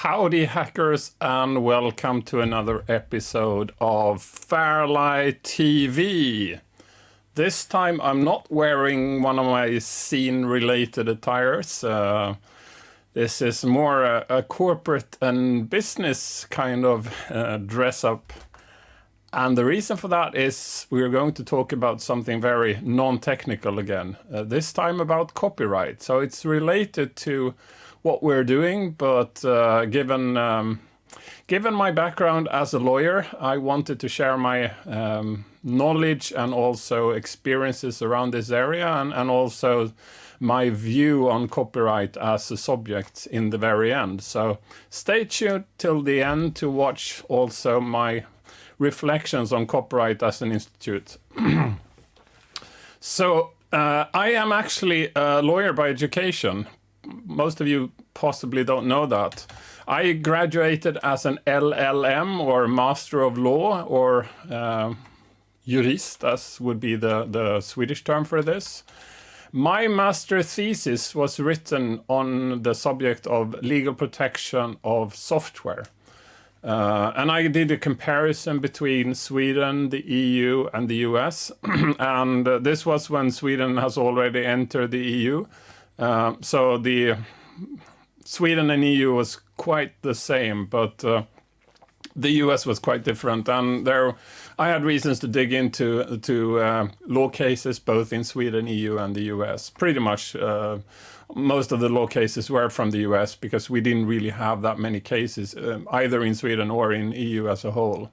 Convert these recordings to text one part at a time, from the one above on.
Howdy hackers, and welcome to another episode of FairLight TV. This time I'm not wearing one of my scene-related attires. This is more a corporate and business kind of dress-up. And the reason for that is we're going to talk about something very non-technical again. This time about copyright. So it's related to what we're doing, but given my background as a lawyer, I wanted to share my knowledge and also experiences around this area, and also my view on copyright as a subject in the very end. So stay tuned till the end to watch also my reflections on copyright as an institute. So I am actually a lawyer by education. Most of you possibly don't know that. I graduated as an LLM, or Master of Law, or jurist, as would be the Swedish term for this. My master thesis was written on the subject of legal protection of software. And I did a comparison between Sweden, the EU, and the US. And this was when Sweden has already entered the EU. So the Sweden and EU was quite the same, but the US was quite different. And there, I had reasons to dig into law cases both in Sweden, EU, and the US. Pretty much most of the law cases were from the US because we didn't really have that many cases either in Sweden or in EU as a whole.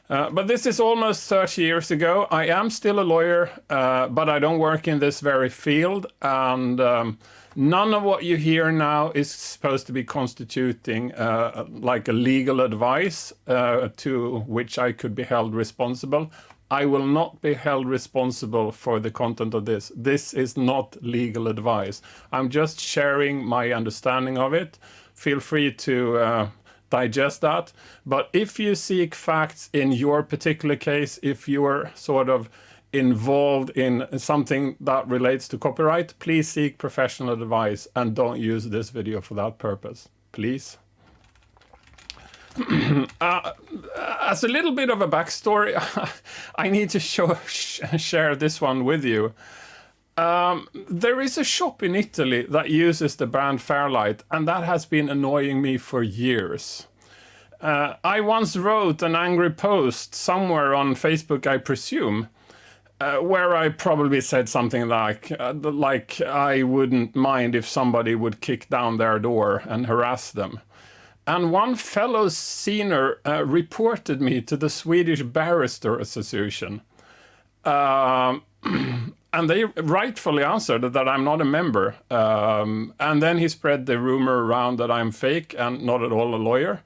But this is almost 30 years ago. I am still a lawyer, but I don't work in this very field. And none of what you hear now is supposed to be constituting like a legal advice to which I could be held responsible. I will not be held responsible for the content of this. This is not legal advice. I'm just sharing my understanding of it. Feel free to digest that. But if you seek facts in your particular case, if you're sort of involved in something that relates to copyright, please seek professional advice and don't use this video for that purpose, please. As a little bit of a backstory, I need to share this one with you. There is a shop in Italy that uses the brand FairLight, and that has been annoying me for years. I once wrote an angry post somewhere on Facebook, I presume, where I probably said something like I wouldn't mind if somebody would kick down their door and harass them. And one fellow senior reported me to the Swedish Barrister Association. And they rightfully answered that I'm not a member. And then he spread the rumor around that I'm fake and not at all a lawyer.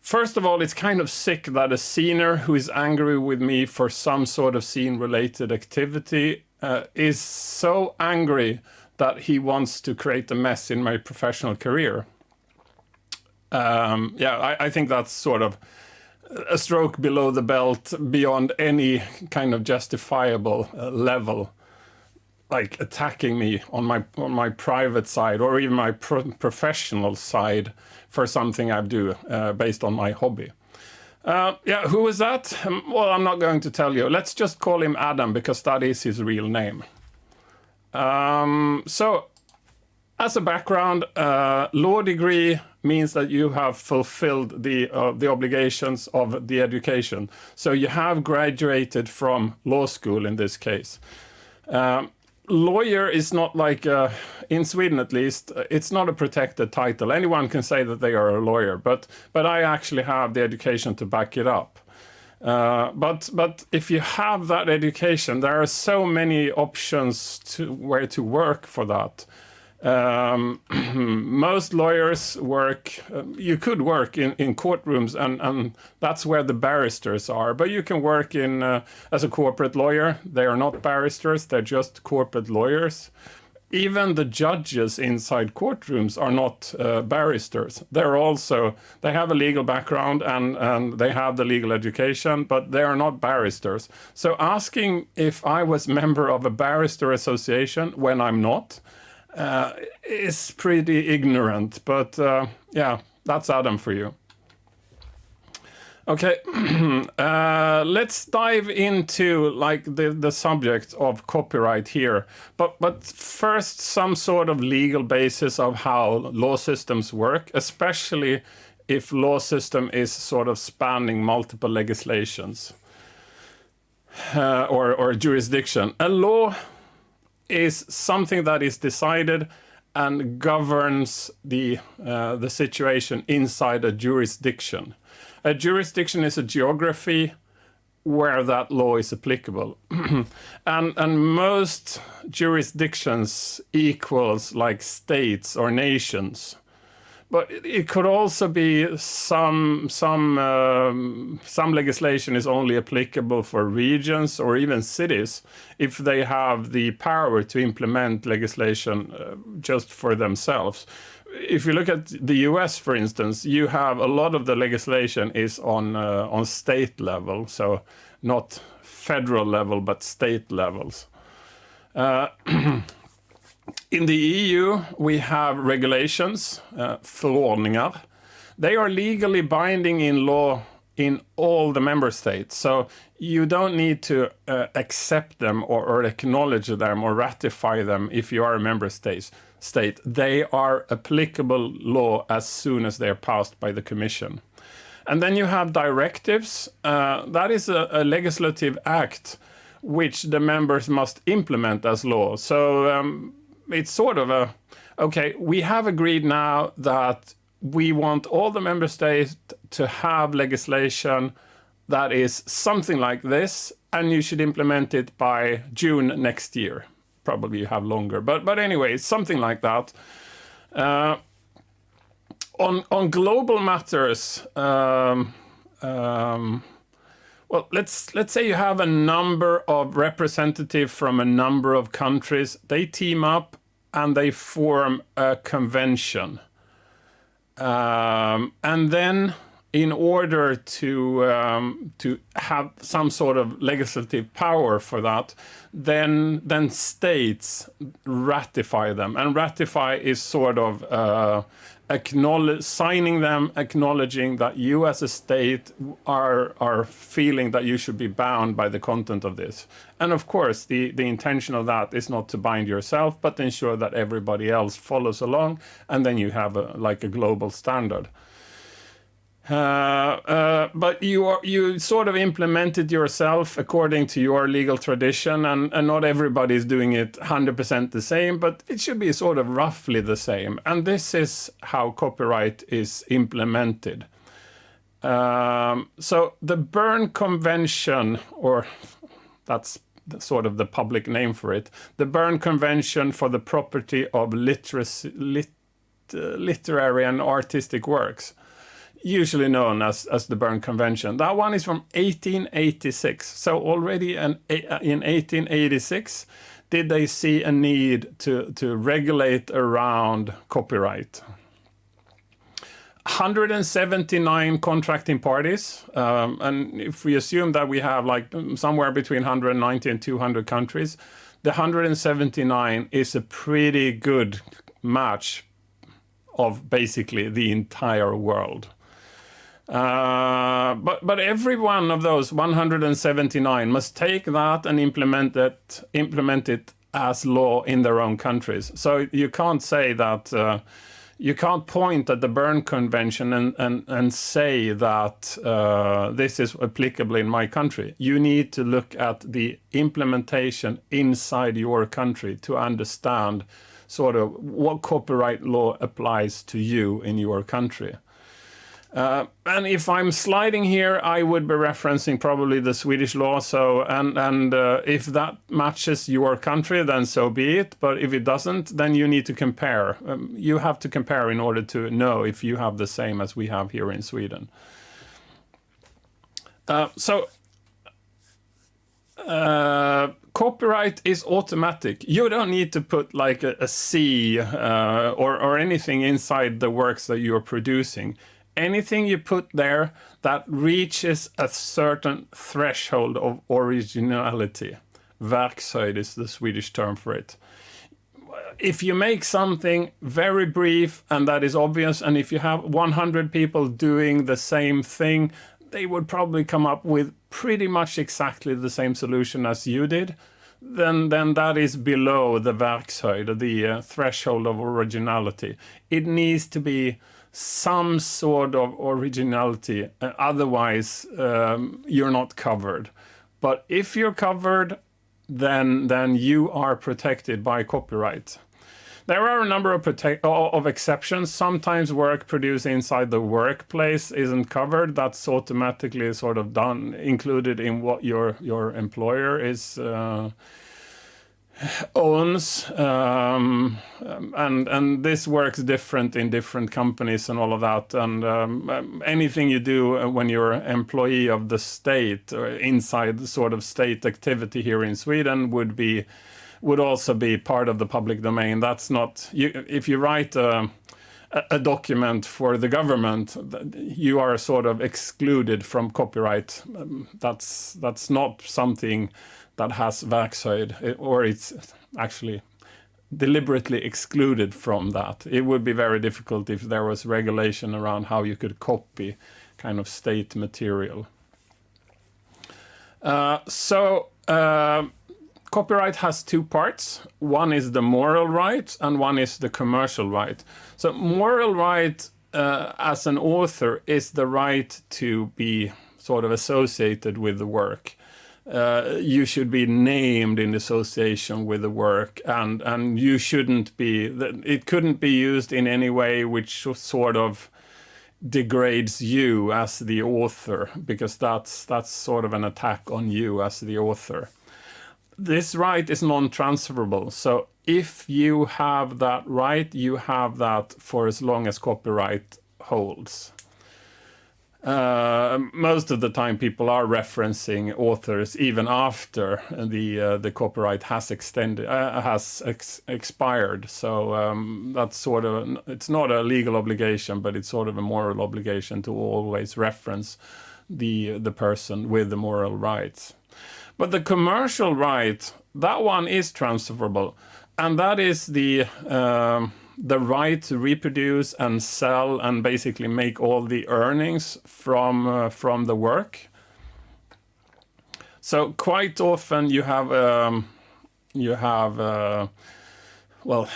First of all, it's kind of sick that a senior who is angry with me for some sort of scene-related activity is so angry that he wants to create a mess in my professional career. I think that's sort of a stroke below the belt, beyond any kind of justifiable level, like attacking me on my private side or even my professional side for something I do based on my hobby. Who is that? Well, I'm not going to tell you. Let's just call him Adam, because that is his real name. So, as a background, law degree means that you have fulfilled the obligations of the education. So you have graduated from law school in this case. Lawyer is not like, in Sweden at least, it's not a protected title. Anyone can say that they are a lawyer, but I actually have the education to back it up. But if you have that education, there are so many options to where to work for that. Most lawyers work, you could work in courtrooms, and that's where the barristers are. But you can work in as a corporate lawyer. They are not barristers, they're just corporate lawyers. Even the judges inside courtrooms are not barristers. They have a legal background and they have the legal education, but they are not barristers. So asking if I was member of a barrister association when I'm not, is pretty ignorant, but That's Adam for you. Okay, let's dive into like the subject of copyright here. But first, some sort of legal basis of how law systems work, especially if law system is sort of spanning multiple legislations or jurisdiction. A law is something that is decided and governs the situation inside a jurisdiction. A jurisdiction is a geography where that law is applicable. and most jurisdictions equals like states or nations. But it could also be some legislation is only applicable for regions or even cities if they have the power to implement legislation just for themselves. If you look at the US, for instance, you have a lot of the legislation is on state level, so not federal level, but state levels. In the EU, we have regulations, förordningar. They are legally binding in law in all the member states. So you don't need to accept them or acknowledge them or ratify them if you are a member state. They are applicable law as soon as they are passed by the Commission. And then you have directives. That is a legislative act which the members must implement as law. So it's sort of okay, we have agreed now that we want all the member states to have legislation that is something like this, and you should implement it by June next year. Probably you have longer, but anyway, something like that. On global matters, well, let's say you have a number of representatives from a number of countries. They team up and they form a convention. And then in order to have some sort of legislative power for that, then states ratify them. And ratify is sort of signing them, acknowledging that you as a state are feeling that you should be bound by the content of this. And of course, the intention of that is not to bind yourself, but ensure that everybody else follows along, and then you have like a global standard. But you sort of implement it yourself according to your legal tradition, and not everybody is doing it 100% the same, but it should be sort of roughly the same. And this is how copyright is implemented. So the Berne Convention, or that's sort of the public name for it, the Berne Convention for the Property of Literary and Artistic Works, usually known as the Berne Convention. That one is from 1886. So already in 1886, did they see a need to regulate around copyright. 179 contracting parties. And if we assume that we have like somewhere between 190 and 200 countries, the 179 is a pretty good match of basically the entire world. But every one of those 179 must take that and implement it as law in their own countries. So you can't say that you can't point at the Berne Convention and say that this is applicable in my country. You need to look at the implementation inside your country to understand sort of what copyright law applies to you in your country. And if I'm sliding here, I would be referencing probably the Swedish law. So, and if that matches your country, then so be it. But if it doesn't, then you need to compare. You have to compare in order to know if you have the same as we have here in Sweden. Copyright is automatic. You don't need to put like a C or anything inside the works that you're producing. Anything you put there that reaches a certain threshold of originality. Verkshöjd is the Swedish term for it. if you make something very brief and that is obvious, and if you have 100 people doing the same thing, they would probably come up with pretty much exactly the same solution as you did, then that is below the verkshöjd, the threshold of originality. It needs to be some sort of originality, otherwise you're not covered. But if you're covered, then you are protected by copyright. There are a number of exceptions. Sometimes work produced inside the workplace isn't covered. That's automatically sort of included in what your employer is owns, and this works different in different companies and all of that. And anything you do when you're an employee of the state or inside the sort of state activity here in Sweden would also be part of the public domain. That's not if you write a document for the government, you are sort of excluded from copyright. That's not something that has verkshöjd, or it's actually deliberately excluded from that. It would be very difficult if there was regulation around how you could copy kind of state material. Copyright has two parts. One is the moral right and one is the commercial right. So moral right as an author is the right to be sort of associated with the work. You should be named in association with the work, and you shouldn't be, it couldn't be used in any way which sort of degrades you as the author, because that's sort of an attack on you as the author. This right is non-transferable, so if you have that right, you have that for as long as copyright holds. Most of the time people are referencing authors even after the copyright has expired. So that's sort of, it's not a legal obligation, but it's sort of a moral obligation to always reference the person with the moral rights. But the commercial right, that one is transferable, and that is the right to reproduce and sell and basically make all the earnings from the work. So quite often you have well,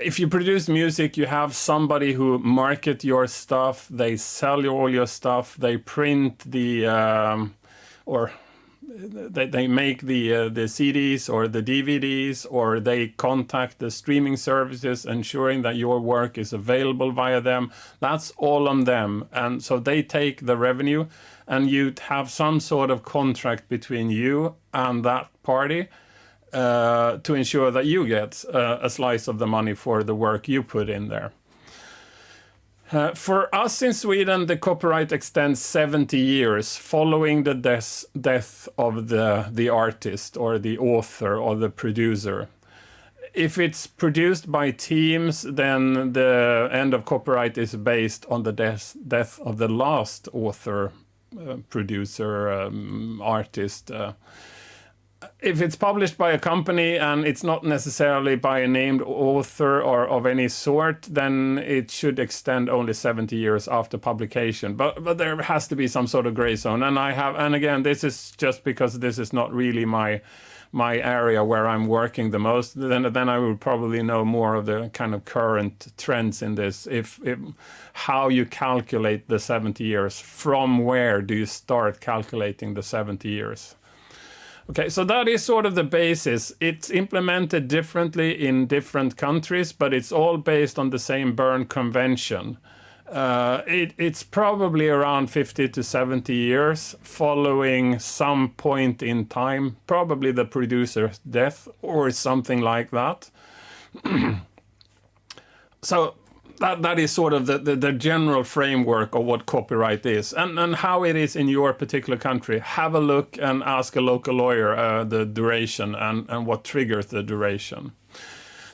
if you produce music, you have somebody who market your stuff, they sell all your stuff, they print the or they make the CDs or the DVDs, or they contact the streaming services ensuring that your work is available via them. That's all on them. And so they take the revenue, and you have some sort of contract between you and that party to ensure that you get a slice of the money for the work you put in there. For us in Sweden, the copyright extends 70 years following the death of the artist or the author or the producer. If it's produced by teams, then the end of copyright is based on the death of the last author, producer, artist. If it's published by a company and it's not necessarily by a named author or of any sort, then it should extend only 70 years after publication. But there has to be some sort of gray zone. And again, this is just because this is not really my area where I'm working the most. Then I would probably know more of the kind of current trends in this. If how you calculate the 70 years, from where do you start calculating the 70 years? Okay, so that is sort of the basis. It's implemented differently in different countries, but it's all based on the same Berne Convention. It's probably around 50 to 70 years following some point in time, probably the producer's death or something like that. So that is sort of the general framework of what copyright is, and how it is in your particular country. Have a look and ask a local lawyer the duration and what triggers the duration.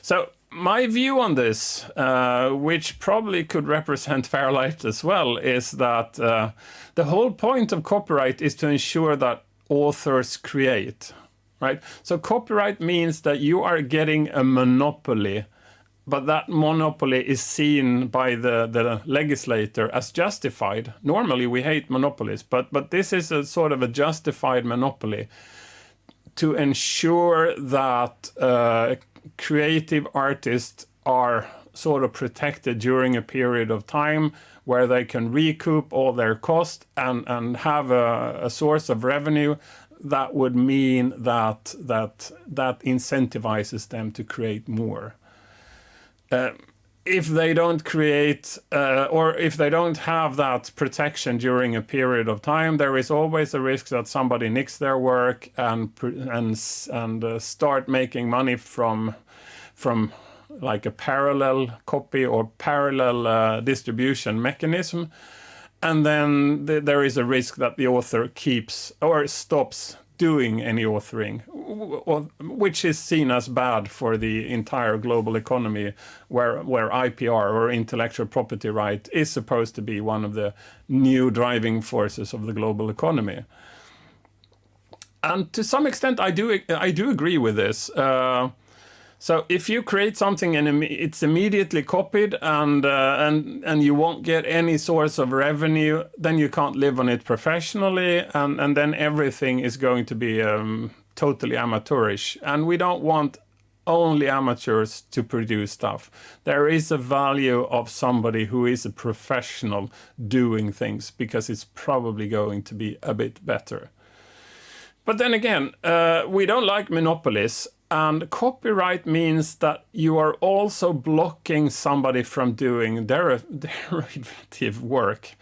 So my view on this, which probably could represent FairLight as well, is that the whole point of copyright is to ensure that authors create. right? So copyright means that you are getting a monopoly, but that monopoly is seen by the legislator as justified. Normally we hate monopolies, but this is a sort of a justified monopoly to ensure that creative artists are sort of protected during a period of time where they can recoup all their costs and have a source of revenue that would mean that incentivizes them to create more. If they don't create or if they don't have that protection during a period of time, there is always a risk that somebody nicks their work and start making money from like a parallel copy or parallel distribution mechanism. And then there is a risk that the author keeps or stops doing any authoring, which is seen as bad for the entire global economy, where IPR or intellectual property right is supposed to be one of the new driving forces of the global economy. And to some extent, I do agree with this. So if you create something and it's immediately copied and you won't get any source of revenue, then you can't live on it professionally, and then everything is going to be totally amateurish. And we don't want only amateurs to produce stuff. There is a value of somebody who is a professional doing things, because it's probably going to be a bit better. But then again, we don't like monopolies. And copyright means that you are also blocking somebody from doing derivative work.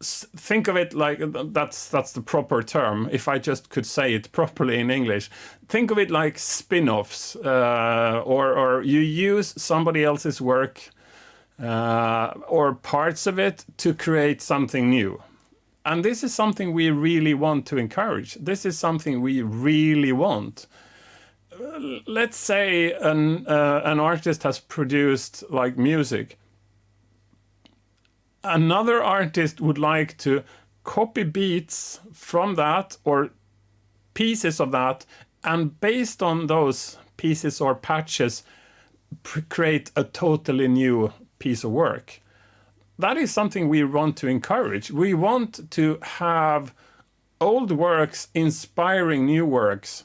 Think of it like that's the proper term, if I just could say it properly in English. Think of it like spin-offs, or you use somebody else's work or parts of it to create something new. And this is something we really want to encourage. This is something we really want. Let's say an artist has produced like music. Another artist would like to copy beats from that or pieces of that, and based on those pieces or patches, create a totally new piece of work. That is something we want to encourage. We want to have old works inspiring new works.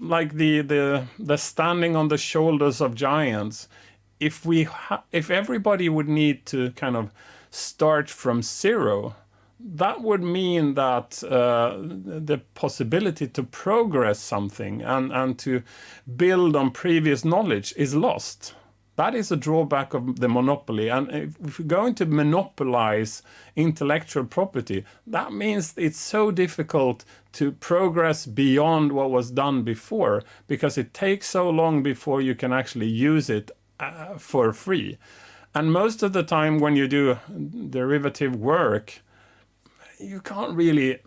Like the standing on the shoulders of giants. If everybody would need to kind of start from zero, that would mean that the possibility to progress something and to build on previous knowledge is lost. That is a drawback of the monopoly. And if we're going to monopolize intellectual property, that means it's so difficult to progress beyond what was done before, because it takes so long before you can actually use it for free. And most of the time when you do derivative work, you can't really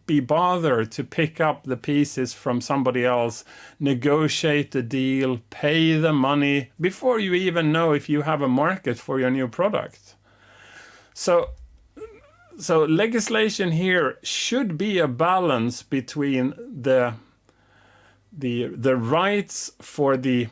be bothered to pick up the pieces from somebody else, negotiate the deal, pay the money before you even know if you have a market for your new product. So legislation here should be a balance between the rights for the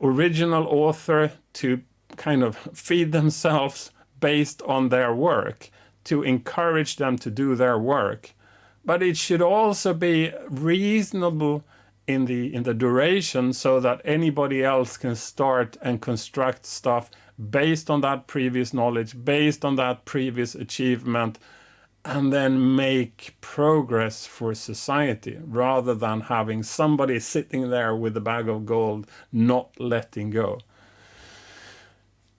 original author to kind of feed themselves based on their work, to encourage them to do their work. But it should also be reasonable in the duration, so that anybody else can start and construct stuff based on that previous knowledge, based on that previous achievement, and then make progress for society, rather than having somebody sitting there with a bag of gold not letting go.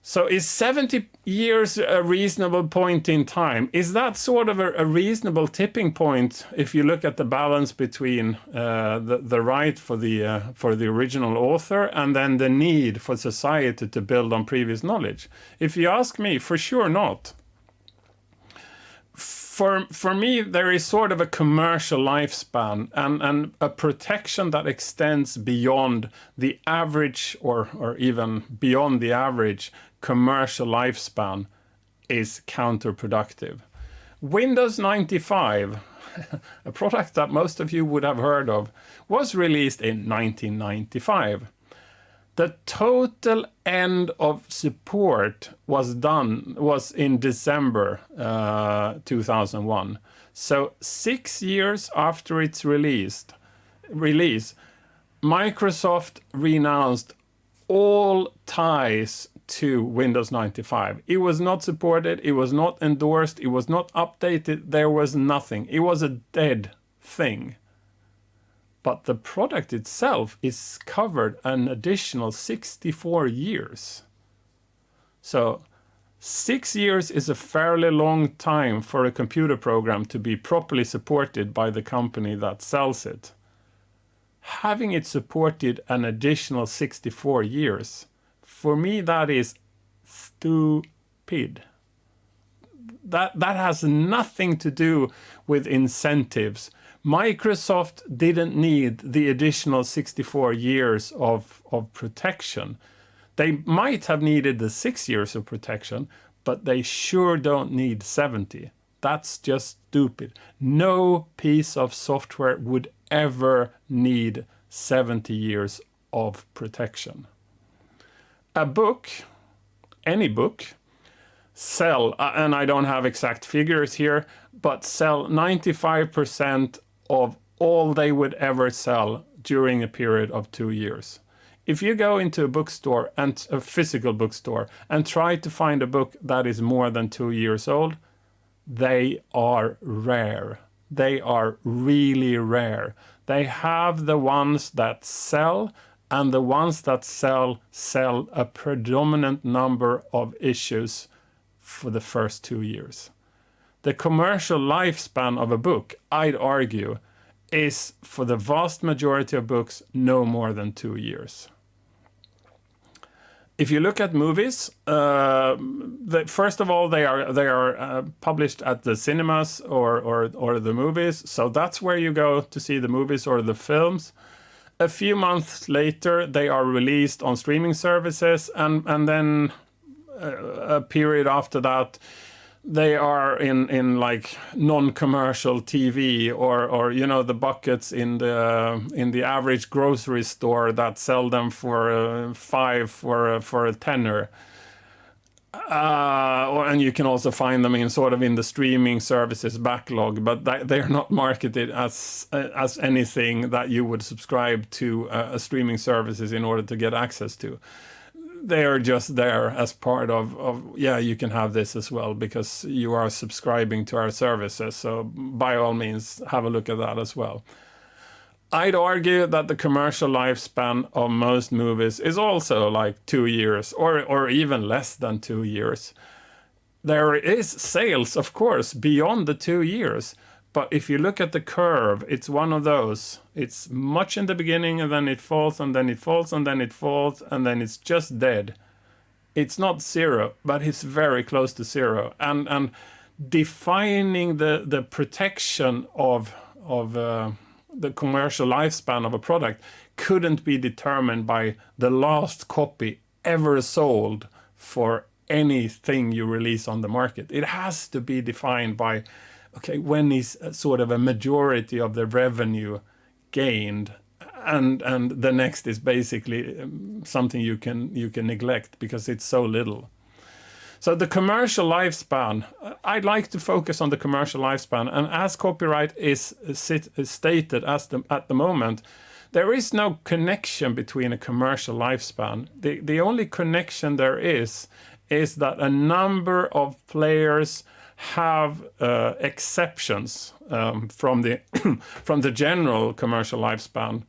So is 70 years a reasonable point in time? Is that sort of a reasonable tipping point if you look at the balance between the right for the original author and then the need for society to build on previous knowledge? If you ask me, for sure not. For me, there is sort of a commercial lifespan and a protection that extends beyond the average or even beyond the average commercial lifespan is counterproductive. Windows 95 a product that most of you would have heard of, was released in 1995. The total end of support was in December 2001. So 6 years after its release, Microsoft renounced all ties to Windows 95. It was not supported, it was not endorsed, it was not updated, there was nothing. It was a dead thing. But the product itself is covered an additional 64 years. So 6 years is a fairly long time for a computer program to be properly supported by the company that sells it. Having it supported an additional 64 years, for me that is stupid. That has nothing to do with incentives. Microsoft didn't need the additional 64 years of protection. They might have needed the 6 years of protection, but they sure don't need 70. That's just stupid. No piece of software would ever need 70 years of protection. A book, any book, sell, and I don't have exact figures here, but sell 95% of all they would ever sell during a period of 2 years. If you go into a bookstore, and a physical bookstore, and try to find a book that is more than 2 years old, they are rare. They are really rare. They have the ones that sell, and the ones that sell a predominant number of issues for the first 2 years. The commercial lifespan of a book, I'd argue, is for the vast majority of books no more than 2 years. If you look at movies, first of all, they are published at the cinemas or the movies, so that's where you go to see the movies or the films. A few months later, they are released on streaming services, and then a period after that, they are in like non-commercial TV or you know, the buckets in the average grocery store that sell them for $5 for a tenner. And you can also find them in the streaming services backlog, but they're not marketed as anything that you would subscribe to a streaming services in order to get access to. They are just there as part of yeah, you can have this as well because you are subscribing to our services. So by all means, have a look at that as well. I'd argue that the commercial lifespan of most movies is also like 2 years or even less than 2 years. There is sales, of course, beyond the 2 years. But if you look at the curve, it's one of those. It's much in the beginning, and then it falls, and then it falls, and then it falls, and then it's just dead. It's not zero, but it's very close to zero. And defining the protection of the commercial lifespan of a product couldn't be determined by the last copy ever sold for anything you release on the market. It has to be defined by, okay, when is sort of a majority of the revenue gained, and the next is basically something you can neglect because it's so little. So the commercial lifespan, I'd like to focus on the commercial lifespan, and as copyright is stated at the moment, there is no connection between a commercial lifespan. The only connection there is that a number of players have exceptions from the general commercial lifespan.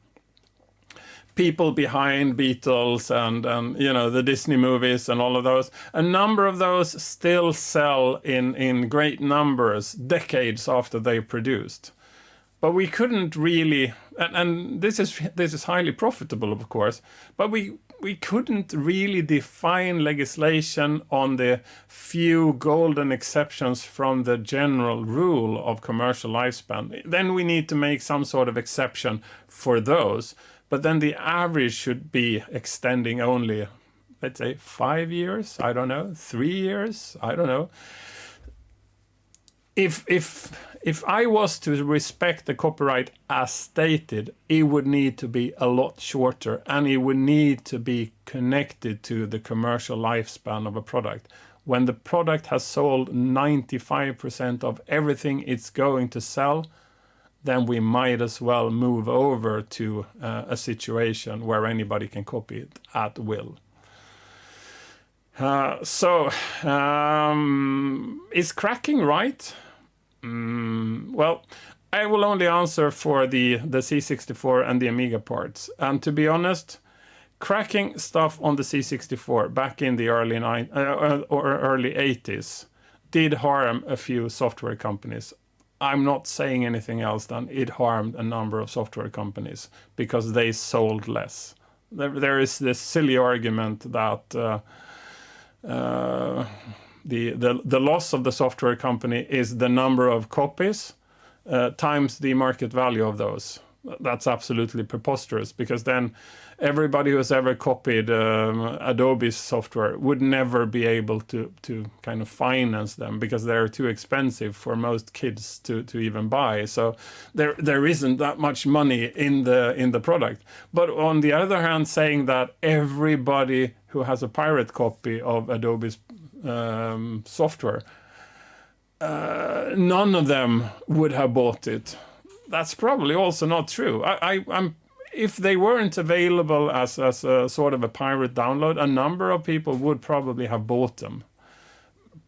People behind Beatles and you know, the Disney movies and all of those. A number of those still sell in great numbers decades after they produced. But we couldn't really, and this is highly profitable, of course, but we couldn't really define legislation on the few golden exceptions from the general rule of commercial lifespan. Then we need to make some sort of exception for those. But then the average should be extending only, let's say, 5 years, I don't know, 3 years, I don't know. If if I was to respect the copyright as stated, it would need to be a lot shorter, and it would need to be connected to the commercial lifespan of a product. When the product has sold 95% of everything it's going to sell, then we might as well move over to a situation where anybody can copy it at will. Is cracking right? Well, I will only answer for the C64 and the Amiga parts. And to be honest, cracking stuff on the C64 back in the early 80s did harm a few software companies. I'm not saying anything else than it harmed a number of software companies because they sold less. There is this silly argument that the loss of the software company is the number of copies times the market value of those. That's absolutely preposterous, because then everybody who's ever copied Adobe's software would never be able to kind of finance them, because they're too expensive for most kids to even buy. So there isn't that much money in the product. But on the other hand, saying that everybody who has a pirate copy of Adobe's software, none of them would have bought it. That's probably also not true. I'm if they weren't available as a sort of a pirate download, a number of people would probably have bought them.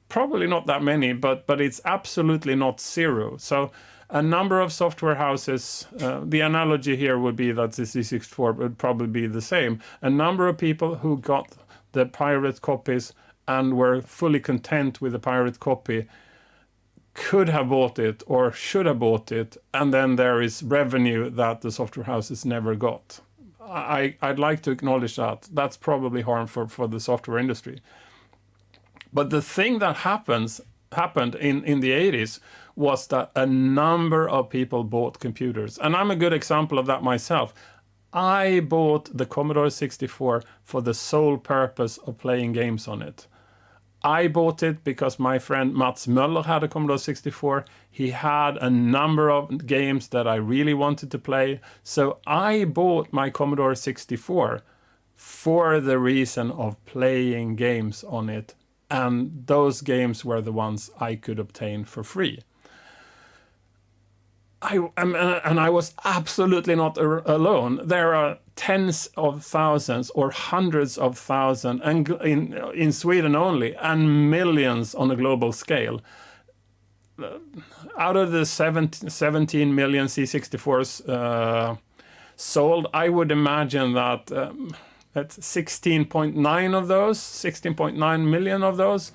Probably not that many, but it's absolutely not zero. So a number of software houses, the analogy here would be that the C64 would probably be the same. A number of people who got the pirate copies and were fully content with the pirate copy could have bought it or should have bought it, and then there is revenue that the software houses never got. I'd like to acknowledge that. That's probably harmful for the software industry. But the thing that happened in the 80s was that a number of people bought computers. And I'm a good example of that myself. I bought the Commodore 64 for the sole purpose of playing games on it. I bought it because my friend Mats Möller had a Commodore 64. He had a number of games that I really wanted to play. So I bought my Commodore 64 for the reason of playing games on it. And those games were the ones I could obtain for free. I was absolutely not alone. There are tens of thousands or hundreds of thousands, and in Sweden only, and millions on a global scale. Out of the 17 million C64s sold, I would imagine that 16.9 million of those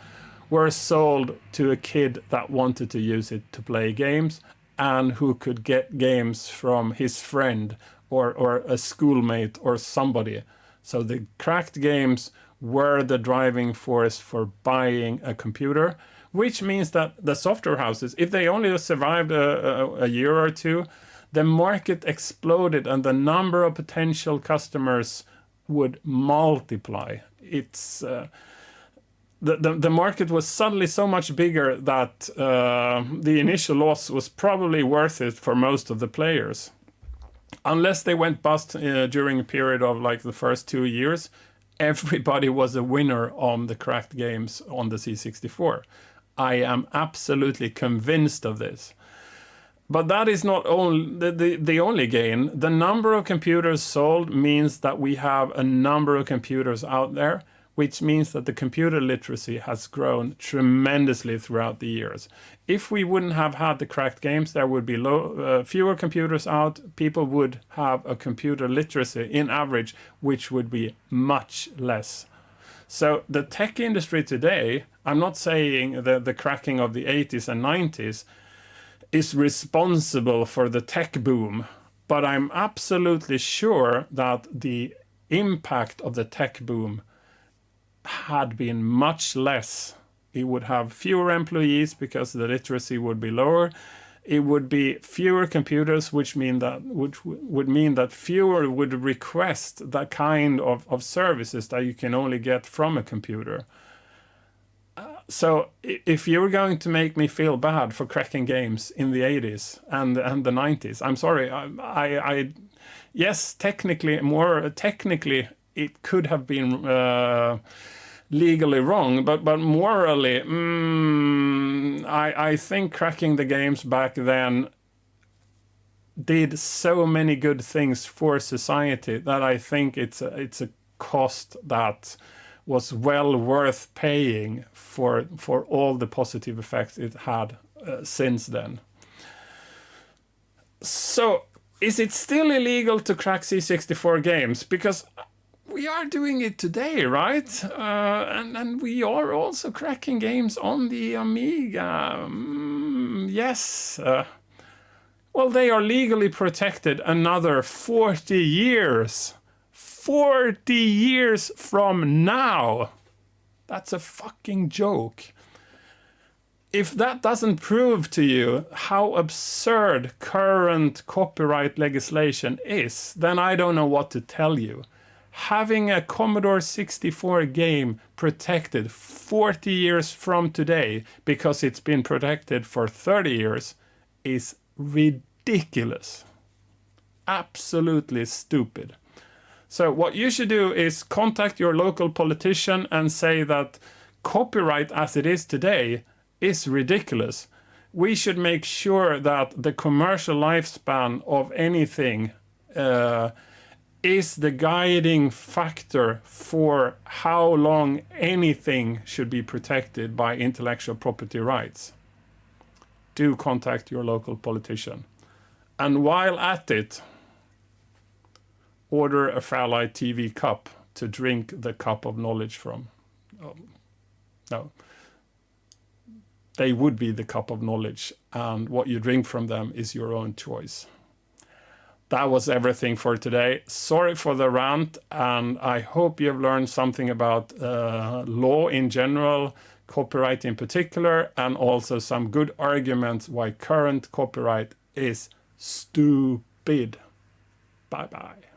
were sold to a kid that wanted to use it to play games, and who could get games from his friend or a schoolmate or somebody. So the cracked games were the driving force for buying a computer, which means that the software houses, if they only survived a year or two, the market exploded and the number of potential customers would multiply. It's the market was suddenly so much bigger that the initial loss was probably worth it for most of the players. Unless they went bust during a period of like the first 2 years, everybody was a winner on the cracked games on the C64. I am absolutely convinced of this. But that is not the only gain. The number of computers sold means that we have a number of computers out there, which means that the computer literacy has grown tremendously throughout the years. If we wouldn't have had the cracked games, there would be fewer computers out. People would have a computer literacy in average, which would be much less. So the tech industry today, I'm not saying that the cracking of the 80s and 90s is responsible for the tech boom, but I'm absolutely sure that the impact of the tech boom had been much less. It would have fewer employees because the literacy would be lower. It would be fewer computers, which would mean that fewer would request that kind of services that you can only get from a computer. So if you're going to make me feel bad for cracking games in the 80s and the 90s, I'm sorry. Yes, technically, it could have been legally wrong, but morally, I think cracking the games back then did so many good things for society that I think it's a cost that was well worth paying for all the positive effects it had since then. So, is it still illegal to crack C64 games? Because we are doing it today, right? And we are also cracking games on the Amiga. Yes. Well, they are legally protected another 40 years. 40 years from now. That's a fucking joke. If that doesn't prove to you how absurd current copyright legislation is, then I don't know what to tell you. Having a Commodore 64 game protected 40 years from today because it's been protected for 30 years is ridiculous. Absolutely stupid. So what you should do is contact your local politician and say that copyright as it is today is ridiculous. We should make sure that the commercial lifespan of anything is the guiding factor for how long anything should be protected by intellectual property rights. Do contact your local politician. And while at it, order a FairLight TV cup to drink the cup of knowledge from. No. They would be the cup of knowledge, and what you drink from them is your own choice. That was everything for today. Sorry for the rant, and I hope you've learned something about law in general, copyright in particular, and also some good arguments why current copyright is stupid. Bye-bye.